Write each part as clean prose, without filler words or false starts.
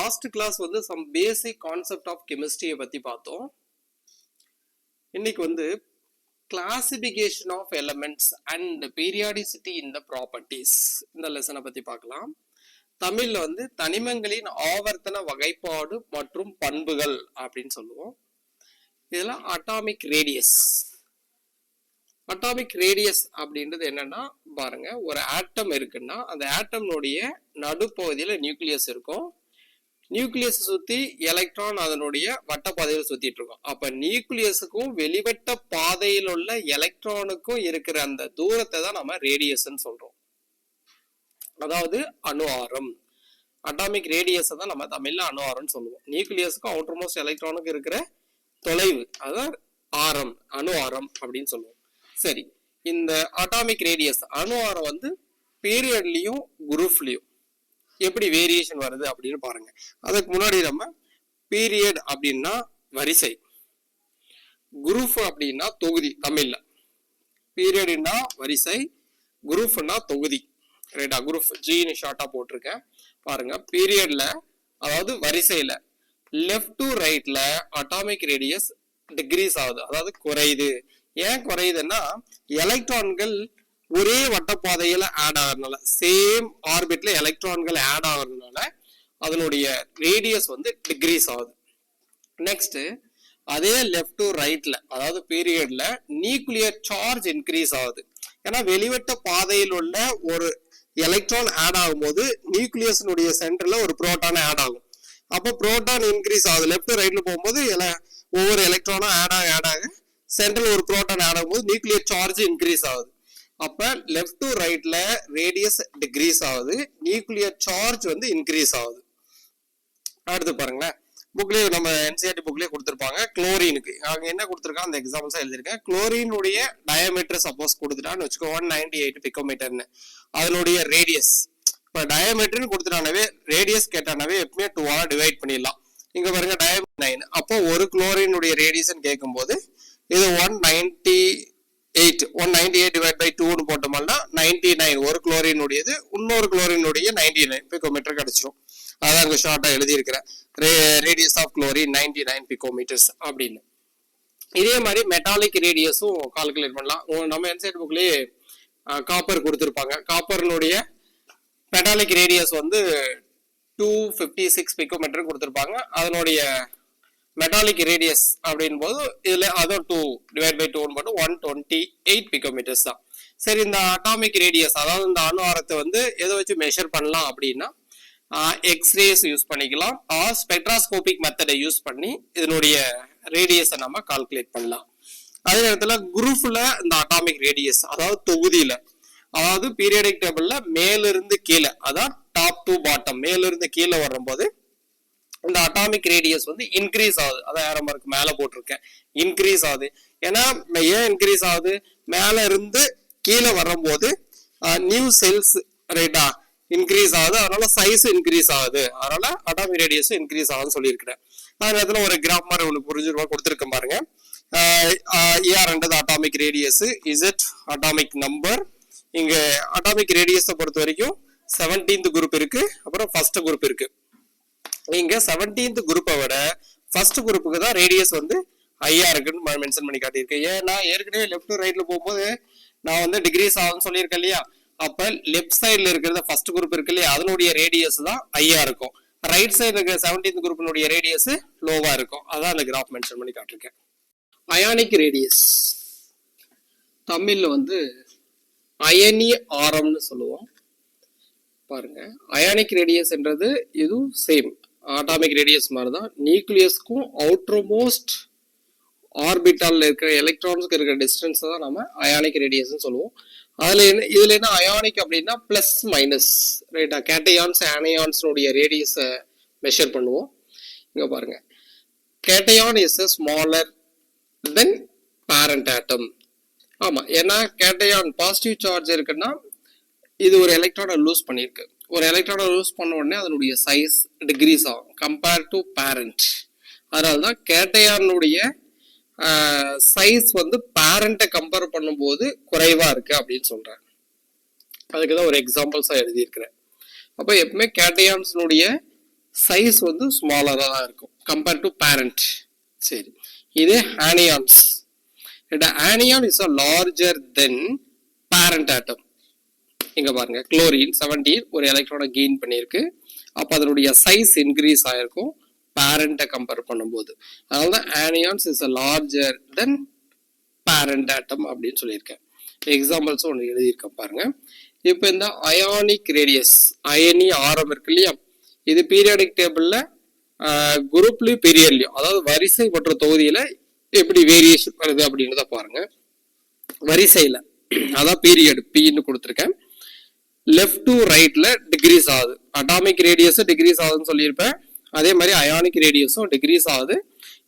Last class வந்து some basic concept of கெமிஸ்ட்ரியை பத்தி பார்த்தோம். இன்னைக்கு வந்து classification of elements and periodicity in the properties இந்த லெசனை பத்தி பார்க்கலாம். தமிழ்ல வந்து தனிமங்களின் ஆவர்த்தன வகைப்பாடு மற்றும் பண்புகள் அப்படின்னு சொல்லுவோம். இதுல அட்டாமிக் ரேடியஸ் அப்படின்றது என்னன்னா பாருங்க, ஒரு ஆட்டம் இருக்குன்னா அந்த ஆட்டம்னுடைய நடுப்பகுதியில நியூக்ளியஸ் இருக்கும். நியூக்ளியஸ் சுத்தி எலக்ட்ரான் அதனுடைய வட்ட பாதையில் சுத்திட்டு இருக்கும். அப்ப நியூக்ளியஸுக்கும் வெளிவட்ட பாதையில் உள்ள எலக்ட்ரானுக்கும் இருக்கிற அந்த தூரத்தை தான் நம்ம ரேடியஸ் சொல்றோம். அதாவது அணு ஆரம். அட்டாமிக் ரேடியஸ் தான் நம்ம தமிழ்ல அணு ஆரம் சொல்லுவோம். நியூக்ளியஸுக்கும் அவுட்டர் மோஸ்ட் எலக்ட்ரானுக்கும் இருக்கிற தொலைவு அதான் ஆரம், அணு ஆரம் அப்படின்னு சொல்லுவோம். சரி, இந்த அட்டாமிக் ரேடியஸ் அணு ஆரம் வந்து பீரியட்லயும் குரூப்லயும் எப்படி வேரியேஷன் வருது அப்படின்னு பாருங்க. அதுக்கு முன்னாடி நம்ம பீரியட் அப்படின்னா வரிசை, குரூப் அப்படின்னா தொகுதி. தமிழ்ல பீரியட்னா வரிசை, குரூப்னா தொகுதி. ரைட்டா? குரூப் ஜின்னு ஷார்ட்டா போட்டிருக்கேன் பாருங்க. பீரியட்ல அதாவது வரிசையில லெஃப்ட் டு ரைட்ல அட்டாமிக் ரேடியஸ் டிக்ரீஸ் ஆகுது, அதாவது குறையுது. ஏன் குறையுதுன்னா எலக்ட்ரான்கள் ஒரே வட்டப்பாதையில ஆட் ஆகுறதுனால, சேம் ஆர்பிட்ல எலக்ட்ரான்கள் ஆட் ஆகுறதுனால அதனுடைய ரேடியஸ் வந்து டிக்ரீஸ் ஆகுது. நெக்ஸ்ட் அதே லெஃப்ட் டு ரைட்ல அதாவது பீரியட்ல நியூக்ளியர் சார்ஜ் இன்க்ரீஸ் ஆகுது. ஏன்னா வெளிவட்ட பாதையில் உள்ள ஒரு எலக்ட்ரான் ஆட் ஆகும்போது நியூக்ளியஸ்னுடைய சென்டர்ல ஒரு புரோட்டான் ஆட் ஆகும். அப்போ புரோட்டான் இன்க்ரீஸ் ஆகுது. லெஃப்ட் ரைட்ல போகும்போது ஒவ்வொரு எலக்ட்ரானும் ஆட் ஆக சென்ட்ரல் ஒரு புரோட்டான் ஆட் ஆகும்போது நியூக்ளியர் சார்ஜ் இன்க்ரீஸ் ஆகுது. அப்ப லெஃப்ட் டு ரைட்ல ரேடியஸ் டிக்ரீஸ் ஆகுது, நியூக்ளியர் சார்ஜ் வந்து இன்க்ரீஸ் ஆகுது. அடுத்து பாருங்களேன், புக்லயே நம்ம என்சிஆர்டி புக்லயே கொடுத்துருப்பாங்க. குளோரினுக்கு அங்க என்ன கொடுத்துருக்காங்க அந்த எக்ஸாம்பிள்ஸா எழுதிருக்கேன். குளோரினுடைய டயமீட்டர் சப்போஸ் கொடுத்துட்டான்னு வச்சுக்கோ 198 பிகோமீட்டர்னு, அதனுடைய ரேடியஸ் இப்ப டயமீட்டர்னு கொடுத்துட்டானவே ரேடியஸ் கேட்டானவே எப்பவுமே 2 டிவைட் பண்ணிடலாம். இங்க பாருங்க டயமீட்டர் 9. அப்போ ஒரு குளோரினுடைய ரேடியஸ் கேட்கும்போது இது 198 டிவைட் பை 2 போட்டோம்னா 99 ஒரு குளோரினுடையது, இன்னொரு குளோரினுடைய 99 பிகோமீட்டர் கிடைச்சிரும். அதான் அங்க ஷார்ட்டா எழுதி இருக்கிறேன், ரேடியஸ் ஆஃப் குளோரின் 99 பிகோமீட்டர்ஸ் அப்படின்னு. இதே மாதிரி மெட்டாலிக் ரேடியஸும் கால்குலேட் பண்ணலாம். நம்ம என்சைட் புக்லயே காப்பர் கொடுத்துருப்பாங்க. காப்பர்னுடைய மெட்டாலிக் ரேடியஸ் வந்து 256 பிகோமீட்டர் கொடுத்துருப்பாங்க. அதனுடைய மெட்டாலிக் ரேடியஸ் அப்படின் போது இதுல அதுவும் 2 டிவைட் பை 2 மட்டும் 128 பிகோமீட்டர்ஸ் தான். சரி, இந்த அட்டாமிக் ரேடியஸ் அதாவது இந்த அணு ஆரத்தை வந்து எதை வச்சு மெஷர் பண்ணலாம் அப்படின்னா எக்ஸ்ரேஸ் யூஸ் பண்ணிக்கலாம், ஸ்பெக்ட்ராஸ்கோபிக் மெத்தடை யூஸ் பண்ணி இதனுடைய ரேடியஸை நம்ம கால்குலேட் பண்ணலாம். அதே நேரத்துல குரூப்ல இந்த அட்டாமிக் ரேடியஸ் அதாவது தொகுதியில, அதாவது பீரியாடிக் டேபிள்ல மேலிருந்து கீழே, அதான் டாப் டு பாட்டம், மேலிருந்து கீழே வரும்போது இந்த அட்டாமிக் ரேடியஸ் வந்து இன்க்ரீஸ் ஆகுது. அதான் ஏரோ மார்க் மேல போட்டிருக்கேன், இன்க்ரீஸ் ஆகுது. ஏன்னா ஏன் இன்க்ரீஸ் ஆகுது, மேல இருந்து கீழே வரும்போது நியூ செல்ஸ் ரைட்டா இன்க்ரீஸ் ஆகுது, அதனால சைஸ் இன்க்ரீஸ் ஆகுது, அதனால அட்டாமிக் ரேடியஸ் இன்க்ரீஸ் ஆகுதுன்னு சொல்லியிருக்கிறேன். அதே நேரத்துல ஒரு கிராஃப் மாதிரி உங்களுக்கு புரிஞ்சுருவா கொடுத்துருக்கேன் பாருங்க. ஏஆர்ன்றது atomic radius, Z atomic number. இங்க அட்டாமிக் ரேடியஸை பொறுத்த வரைக்கும் 17th குரூப் இருக்கு, அப்புறம் ஃபர்ஸ்ட் குரூப் இருக்கு. இங்க 17th குரூப்பை விட ஃபர்ஸ்ட் குரூப்புக்கு தான் ரேடியஸ் வந்து ஹையா இருக்குன்னு மென்ஷன் பண்ணி காட்டியிருக்கேன். ஏன்னா ஏற்கனவே லெஃப்ட் ரைட்ல போகும்போது நான் வந்து டிகிரீஸ் ஆகும்னு சொல்லியிருக்கேன் இல்லையா. அப்ப லெஃப்ட் சைட்ல இருக்கிறத ஃபர்ஸ்ட் குரூப் இருக்கு இல்லையா, அதனுடைய ரேடியஸ் தான் ஹையா இருக்கும். ரைட் சைடு இருக்கிற 17th குரூப்பினுடைய ரேடியஸ் லோவா இருக்கும். அதான் அந்த கிராஃப் மென்ஷன் பண்ணி காட்டியிருக்கேன். அயானிக் ரேடியஸ் தமிழ்ல வந்து அயனி ஆரம்னு சொல்லுவோம். பாருங்க, அயானிக் ரேடியஸ்ன்றது இதுவும் சேம் அட்டாமிக் ரேடியஸ் மாதிரி தான். நியூக்ளியஸ்க்கும் அவுட்டர் மோஸ்ட் ஆர்பிட்டால் இருக்கிற எலக்ட்ரான்ஸ்க்கு இருக்கிற டிஸ்டன்ஸ் தான் நம்ம அயானிக் ரேடியஸ்ன்னு சொல்லுவோம். இதுல என்ன அயானிக் அப்படின்னா பிளஸ் மைனஸ் ரைட்டா, கேட்டையான்ஸ் ஆனையான்ஸோடைய ரேடியஸை மெஷர் பண்ணுவோம். இங்க பாருங்க, cation is smaller than parent atom. ஆமா, ஏன்னா கேட்டையான் பாசிட்டிவ் சார்ஜ் இருக்குன்னா இது ஒரு எலக்ட்ரானை லூஸ் பண்ணிருக்கு. ஒரு எலக்ட்ரானை லூஸ் பண்ண உடனே அதனுடைய சைஸ் டிக்ரீஸ் ஆகும் கம்பேர் டு பேரண்ட். அதனாலதான் கேட்டையானுடைய சைஸ் வந்து பேரண்ட்டை கம்பேர் பண்ணும்போது குறைவா இருக்கு அப்படின்னு சொல்றேன். அதுக்குதான் ஒரு எக்ஸாம்பிள்ஸா எழுதியிருக்கிறேன். அப்போ எப்பவுமே கேட்டையான்ஸ்னுடைய சைஸ் வந்து ஸ்மாலரா தான் இருக்கும் கம்பேர்ட் டு பேரண்ட். சரி, இது anions. Anion is a larger than parent atom. இங்க பாருங்க, குளோரின் 17 ஒரு எலக்ட்ரானை கெயின் பண்ணிருக்கு. அப்ப அதனுடைய சைஸ் இன்க்ரீஸ் ஆயிருக்கும் பேரண்ட்டை கம்பேர் பண்ணும்போது. அதனால anions is a larger than parent atom அப்படின்னு சொல்லியிருக்கேன். எக்ஸாம்பிள்ஸும் ஒன்று எழுதியிருக்கேன் பாருங்க. இப்போ இந்த அயானிக் ரேடியஸ், அயனி ஆரம் இருக்கு இல்லையா, இது பீரியாடிக் டேபிள்ல குரூப்லயும் பீரியட்லயும், அதாவது வரிசை மற்றும் தொகுதியில எப்படி வேரியேஷன் வருது அப்படின்றத பாருங்க. வரிசையில அதான் பீரியட் பின்னு கொடுத்துருக்கேன். லெஃப்ட் டு ரைட்ல டிகிரீஸ் ஆகுது. அட்டாமிக் ரேடியஸ் டிகிரீஸ் ஆகுதுன்னு சொல்லியிருப்பேன். அதே மாதிரி அயானிக் ரேடியஸும் டிகிரீஸ் ஆகுது.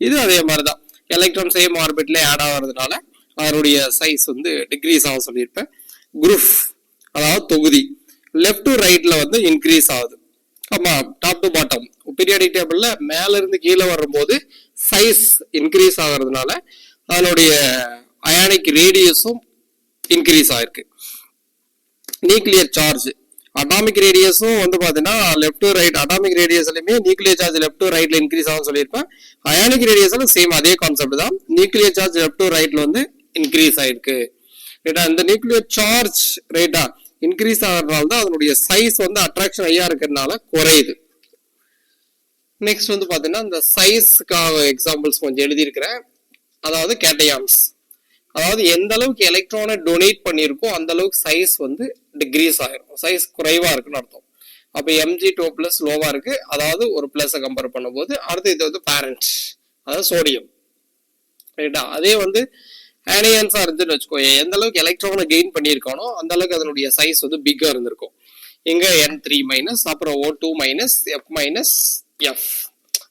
இது அதே மாதிரிதான், எலக்ட்ரான் சேம் ஆர்பிட்ல ஆட் ஆகிறதுனால அதனுடைய சைஸ் வந்து டிகிரீஸ் ஆகும் சொல்லியிருப்பேன். குரூப் அதாவது தொகுதி லெஃப்ட் டு ரைட்ல வந்து இன்க்ரீஸ் ஆகுது. ஆமா, டாப் டு பாட்டம் பீரியாடிக் டேபிள்ல மேல இருந்து கீழே வரும்போது சைஸ் இன்க்ரீஸ் ஆகிறதுனால அதனுடைய அயானிக் ரேடியஸும் இன்க்ரீஸ் ஆயிருக்கு. நியூக்ளியர் சார்ஜ், அட்டாமிக் ரேடியஸும் வந்து பாத்தீங்கன்னா லெஃப்ட் டு ரைட், அட்டாமிக் ரேடியஸ்லயுமே நியூக்ளியர் சார்ஜ் லெஃப்ட் டு ரைட்ல இன்க்ரீஸ் ஆகும் சொல்லியிருப்பேன். அயானிக் ரேடியஸ்ல சேம் அதே கான்செப்ட் தான், நியூக்ளியர் சார்ஜ் லெஃப்ட் டு ரைட்ல வந்து இன்க்ரீஸ் ஆயிருக்கு. ரைட்டா, இந்த நியூக்ளியர் சார்ஜ் ரைட்டா இன்க்ரீஸ் ஆகிறதுனால தான் அதனுடைய சைஸ் வந்து அட்ராக்ஷன் ஐயா இருக்கிறதுனால குறையுது. நெக்ஸ்ட் வந்து பாத்தீங்கன்னா இந்த சைஸ்க்காக எக்ஸாம்பிள்ஸ் கொஞ்சம் எழுதியிருக்கிறேன். அதாவது கேட்டயான்ஸ், அதாவது எந்த அளவுக்கு எலக்ட்ரானை டொனேட் பண்ணியிருக்கோ அந்த அளவுக்கு சைஸ் வந்து டிக்ரீஸ் ஆயிரும், சைஸ் குறைவா இருக்குன்னு அர்த்தம். அப்ப Mg2+ லோவா இருக்கு, அதாவது ஒரு பிளஸ் கம்பேர் பண்ணும்போது. அடுத்து இது வந்து பேரண்ட், அதாவது சோடியம். ரைட்டா, அதே வந்து ஆனியான்ஸா இருந்துன்னு வச்சுக்கோ, எந்த அளவுக்கு எலக்ட்ரானை கெயின் பண்ணியிருக்கானோ அந்த அளவுக்கு அதனுடைய சைஸ் வந்து பிக்கா இருந்திருக்கும். இங்க N3-, அப்புறம் O2-, F-,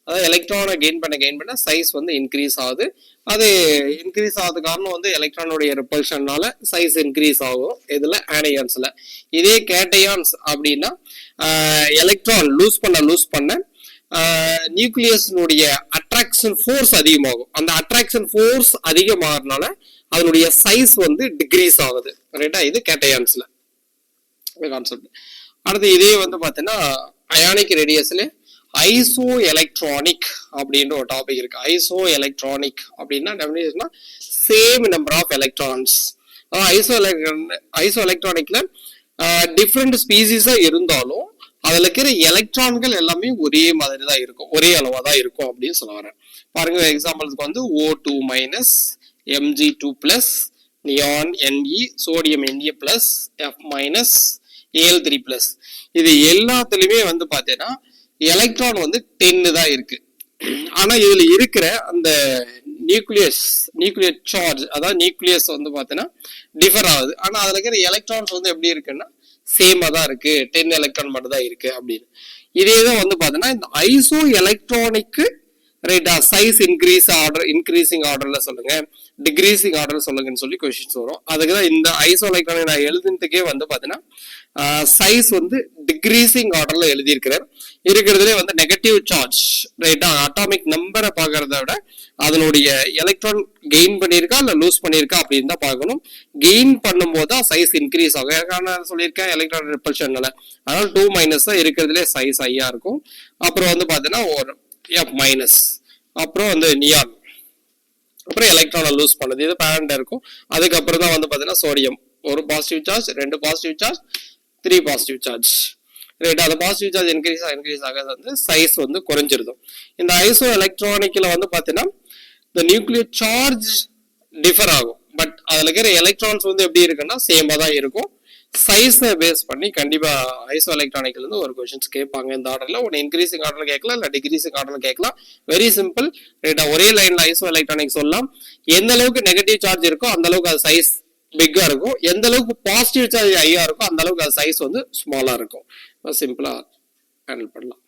அதாவது எலக்ட்ரானை கெயின் பண்ண சைஸ் வந்து இன்க்ரீஸ் ஆகுது. அது இன்க்ரீஸ் ஆகுது காரணம் வந்து எலக்ட்ரானுடைய ரிப்பல்ஷன்னால சைஸ் இன்க்ரீஸ் ஆகும் இதுல ஆனியான்ஸ்ல. இதே கேட்டயான்ஸ் அப்படின்னா எலக்ட்ரான் லூஸ் பண்ண நியூக்ளியஸ்னுடைய அட்ராக்ஷன் ஃபோர்ஸ் அதிகமாகும். அந்த அட்ராக்ஷன் ஃபோர்ஸ் அதிகமாகறதுனால அதனுடைய சைஸ் வந்து டிக்ரீஸ் ஆகுது. ரைட்டா, இது கேட்டயான்ஸ்ல கான்செப்ட். அடுத்து இதே வந்து பாத்தீங்கன்னா அயானிக் ரேடியஸ்ல ஐசோ எலக்ட்ரானிக் அப்படின்ற ஒரு டாபிக் இருக்கு. ஐசோ எலக்ட்ரானிக் அப்படின்னா டெஃபினிஷன்னா சேம் நம்பர் ஆஃப் எலக்ட்ரான்ஸ். ஐசோ எலக்ட்ரானிக்ல டிஃப்ரெண்ட் ஸ்பீசிஸா இருந்தாலும் அதுல இருக்கிற எலக்ட்ரான்கள் எல்லாமே ஒரே மாதிரி தான் இருக்கும், ஒரே அளவா தான் இருக்கும் அப்படின்னு சொல்ல வரேன். பாருங்க, எக்ஸாம்பிளுக்கு வந்து O2-, Mg2+, neon Ne, sodium Na+, F-, Al3+. இது எல்லாத்துலயுமே வந்து பாத்தீங்கன்னா எலக்ட்ரான் வந்து 10 தான் இருக்கு. ஆனா இதுல இருக்கிற அந்த நியூக்ளியர் சார்ஜ், அதாவது நியூக்ளியஸ் வந்து பாத்தீங்கன்னா டிஃபர் ஆகுது. ஆனா அதுல இருக்கிற எலக்ட்ரான்ஸ் வந்து எப்படி இருக்குன்னா சேமா தான் இருக்கு, 10 எலக்ட்ரான் மட்டும் தான் இருக்கு அப்படின்னு. இதேதான் வந்து பாத்தீங்கன்னா இந்த ஐசோ எலக்ட்ரானிக்கு ரைட்டா சைஸ் இன்க்ரீசிங் ஆர்டர்ல சொல்லுங்க, டிக்ரீசிங் ஆர்டர் சொல்லுங்கன்னு சொல்லி கொஸ்டின்ஸ் வரும். அதுக்குதான் இந்த ஐசோ எலக்ட்ரானிக் நான் எழுதுனதுக்கே வந்து பாத்தீங்கன்னா சைஸ் வந்து டிக்ரீசிங் ஆர்டர்ல எழுதியிருக்கிறேன். இருக்கிறதுலே வந்து நெகட்டிவ் சார்ஜ் ரைட்டா, அட்டாமிக் நம்பரை பாக்குறத விட அதனுடைய எலக்ட்ரான் கெயின் பண்ணியிருக்கா இல்ல லூஸ் பண்ணியிருக்கா அப்படின்னு தான் பார்க்கணும். கெயின் பண்ணும்போது தான் சைஸ் இன்க்ரீஸ் ஆகும். நான் சொல்லியிருக்கேன் எலக்ட்ரான் ரிப்பல்ஷன்னால, அதனால 2- தான் இருக்கிறதுலே சைஸ் ஐயா இருக்கும். அப்புறம் வந்து பாத்தீங்கன்னா ஒரு F-, அப்புறம் வந்து நியான், அப்புறம் எலக்ட்ரானை லூஸ் பண்ணது, இது பேரண்ட் இருக்கும். அதுக்கப்புறம் தான் வந்து பாத்தீங்கன்னா சோடியம், ஒரு positive charge, 2 positive charge, 3 positive charge. Right, அந்த பாசிட்டிவ் சார்ஜ் இன்க்ரீஸ் ஆக வந்து சைஸ் வந்து குறைஞ்சிருது. இந்த ஐசோ எலக்ட்ரானிக்ல வந்து பாத்தீங்கன்னா இந்த நியூக்ளியர் சார்ஜ் டிஃபர் ஆகும், பட் அதுல இருக்கிற எலக்ட்ரான்ஸ் வந்து எப்படி இருக்குன்னா சேமா தான் இருக்கும். சைஸை பேஸ் பண்ணி கண்டிப்பா ஐசோ எலக்ட்ரானிக்ல இருந்து ஒரு கொஸ்டின்ஸ் கேட்பாங்க. இந்த ஆர்டர்ல ஒன்னு இன்க்ரீசிங் ஆர்டர்ல கேட்கலாம், இல்ல டிக்ரீசிங் ஆர்டர்ல கேட்கலாம். Very simple. ரைட்டா, ஒரே லைன்ல ஐசோ எலக்ட்ரானிக் சொல்லலாம். எந்த அளவுக்கு நெகட்டிவ் சார்ஜ் இருக்கோ அந்த அளவுக்கு அது சைஸ் பிக்கா இருக்கும், எந்த அளவுக்கு பாசிட்டிவ் சார்ஜ் ஹையா இருக்கும் அந்த அளவுக்கு அது சைஸ் வந்து ஸ்மாலா இருக்கும். சிம்பிளா ஹேண்டில் பண்ணலாம்.